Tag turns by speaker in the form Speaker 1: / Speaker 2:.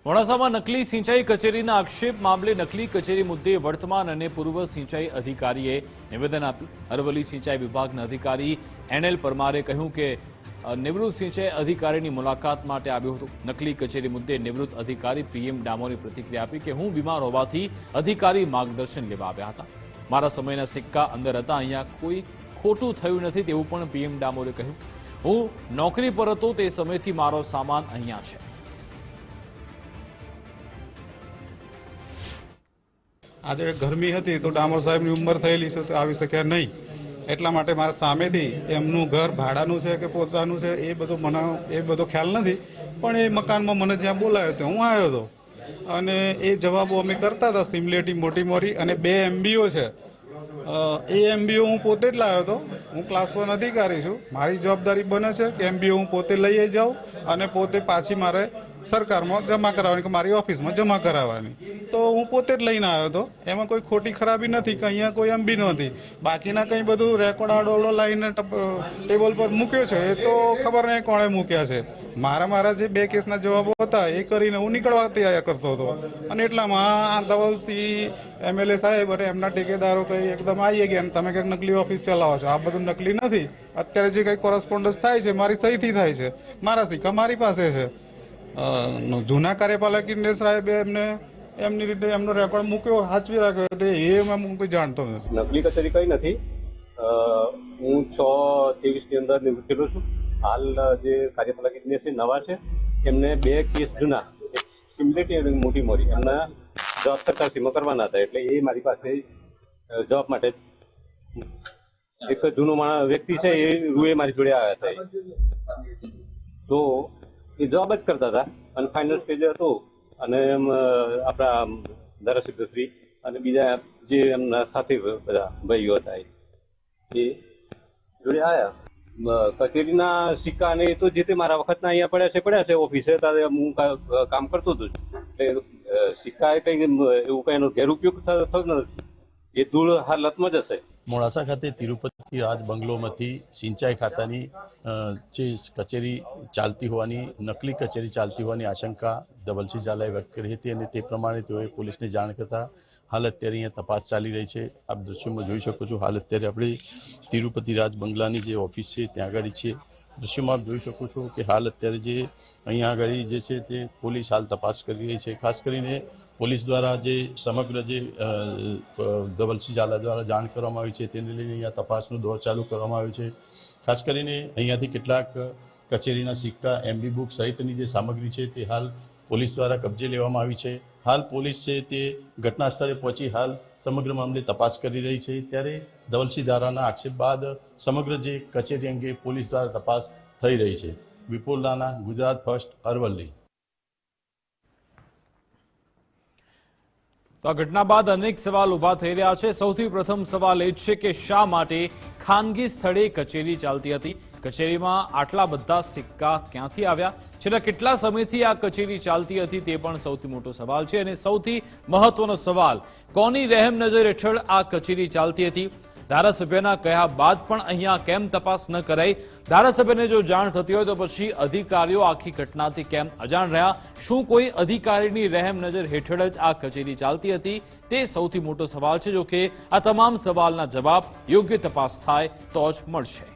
Speaker 1: મોડાસામાં નકલી સિંચાઈ કચેરીના આક્ષેપ મામલે નકલી કચેરી મુદ્દે વર્તમાન અને પૂર્વ સિંચાઈ અધિકારીએ નિવેદન આપ્યું। અરવલ્લી સિંચાઈ વિભાગના અધિકારી એનએલ પરમારે કહ્યું કે નિવૃત્ત સિંચાઈ અધિકારીની મુલાકાત માટે આવ્યો હતો। નકલી કચેરી મુદ્દે નિવૃત્ત અધિકારી પીએમ ડામોરે પ્રતિક્રિયા આપી કે હું બીમાર હોવાથી અધિકારી માર્ગદર્શન લેવા આવ્યા હતા। મારા સમયના સિક્કા અંદર હતા, અહીંયા કોઈ ખોટું થયું નથી તેવું પણ પીએમ ડામોરે કહ્યું। હું નોકરી પર હતો તે સમયથી મારો સામાન અહીંયા છે।
Speaker 2: આજે ગરમી હતી તો ડામોર સાહેબની ઉંમર થયેલી છે તો આવી શક્યા નહીં, એટલા માટે મારા સામેથી એમનું ઘર ભાડાનું છે કે પોતાનું છે એ બધું મને ખ્યાલ નથી, પણ એ મકાનમાં મને જ્યાં બોલાયો તો હું આવ્યો હતો અને એ જવાબો અમે કરતા હતા સિમ્યુલેટી મોટી મોટી, અને 2 MBO છે એ MBO હું પોતે જ લાવ્યો હતો। હું ક્લાસ 1 અધિકારી છું, મારી જવાબદારી બને છે કે MBO હું પોતે લઈ જાઉં અને પોતે પાછી મારે સરકારમાં જમા કરાવવાની કે મારી ઓફિસમાં જમા કરાવવાની, તો હું પોતે જ લઈને આવ્યો હતો। એમાં કોઈ ખોટી ખરાબી નથી કે અહીંયા કોઈ MB નહોતી। બાકીના કંઈ બધું રેકોર્ડ આડોડો લાવીને ટેબલ પર મૂક્યો છે એ તો ખબર નહીં કોણે મૂક્યા છે। મારા જે 2 કેસના જવાબો હતા એ કરીને હું નીકળવા તૈયાર કરતો હતો, અને એટલામાં ધવલસિંહ MLA સાહેબ અને એમના ઠેકેદારો કંઈ એકદમ આવી ગયા અને તમે કંઈક નકલી ઓફિસ ચલાવો છો। આ બધું નકલી નથી। અત્યારે જે કંઈ કોરસ્પોન્ડન્સ થાય છે મારી સહીથી થાય છે, મારા સિક્કા મારી પાસે છે। જૂના કાર્યપાલક ઇજનેર સાહેબે એમની રીતે એમનો રેકોર્ડ મૂક્યો, સાચવી રાખ્યો, એ હું કોઈ જાણતો નથી।
Speaker 3: નકલી કચેરી કઈ નથી। હું 6/23 ની અંદર નિવૃત્ત થયેલો છું। હાલ જે કાર્યપાલક ઇજનેર છે નવા છે, એમને 2 કેસ જૂના સિમ્યુલેટી અને મોટી મોટી એમના જવાબ સરકારશ્રીમાં કરવાના હતા, એટલે એ મારી પાસે જવાબ માટે એક જૂનો વ્યક્તિ છે એ રૂએ મારી જોડે આવ્યા હતા, તો એ જવાબ જ કરતા હતા અને ફાઇનલ સ્ટેજ હતો। અને આપણા ધારાસભ્યશ્રી અને બીજા જે એમના સાથે બધા ભાઈઓ હતા એ જોડે આવ્યા। કચેરીના સિક્કા અને એ તો જે તે મારા વખતના અહીંયા પડ્યા છે ઓફિસે હું કામ કરતો હતો, એટલે સિક્કા એ કંઈ એવું કંઈ એનો ગેરઉપયોગ થતો નથી, એ ધૂળ હાલતમાં જ હશે।
Speaker 4: મોડાસા ખાતે તિરુપતિ રાજ બંગલોમાંથી સિંચાઈ ખાતાની જે કચેરી ચાલતી હોવાની, નકલી કચેરી ચાલતી હોવાની આશંકા ધવલસિંહ ઝાલાએ વ્યક્ત કરી હતી અને તે પ્રમાણે તેઓએ પોલીસને જાણ કરતા હાલ અત્યારે અહીંયા તપાસ ચાલી રહી છે। આપ દૃશ્યમાં જોઈ શકો છો, હાલ અત્યારે આપણે તિરુપતિ રાજ બંગલાની જે ઓફિસ છે ત્યાં આગળ છીએ। દૃશ્યમાં આપ જોઈ શકો છો કે હાલ અત્યારે જે અહીંયા આગળ જે છે તે પોલીસ હાલ તપાસ કરી રહી છે। ખાસ કરીને પોલીસ દ્વારા જે સમગ્ર જે ધવલસિંહ ઝાલા દ્વારા જાણ કરવામાં આવી છે તેને લઈને અહીંયા તપાસનો દોર ચાલુ કરવામાં આવ્યો છે। ખાસ કરીને અહીંયાથી કેટલાક કચેરીના સિક્કા, MB બુક સહિતની જે સામગ્રી છે તે હાલ પોલીસ દ્વારા કબજે લેવામાં આવી છે। હાલ પોલીસ છે તે ઘટના સ્થળે પહોંચી હાલ સમગ્ર મામલે તપાસ કરી રહી છે। ત્યારે ધવલસિંહ ઝાલાના આક્ષેપ બાદ સમગ્ર જે કચેરી અંગે પોલીસ દ્વારા તપાસ થઈ રહી છે। વિપુલ રાણા, ગુજરાત ફર્સ્ટ, અરવલ્લી।
Speaker 1: તો આ ઘટના બાદ અનેક સવાલ ઉભા થઈ રહ્યા છે। સૌથી પ્રથમ સવાલ એ છે કે શા માટે ખાનગી સ્થળે કચેરી ચાલતી હતી? કચેરીમાં આટલા બધા સિક્કા ક્યાંથી આવ્યા? છેલ્લા કેટલા સમયથી આ કચેરી ચાલતી હતી તે પણ સૌથી મોટો સવાલ છે। અને સૌથી મહત્વનો સવાલ, કોની રહેમ નજર હેઠળ આ કચેરી ચાલતી હતી? ધારાસભ્યના કહ્યા બાદ પણ અહીંયા કેમ તપાસ ન કરાઈ? ધારાસભ્યને જો જાણ થતી હોય તો પછી અધિકારીઓ આખી ઘટનાથી કેમ અજાણ રહ્યા? શું કોઈ અધિકારીની રહેમ નજર હેઠળ જ આ કચેરી ચાલતી હતી? તે સૌથી મોટો સવાલ છે। જો કે આ તમામ સવાલના જવાબ યોગ્ય તપાસ થાય તો જ મળશે।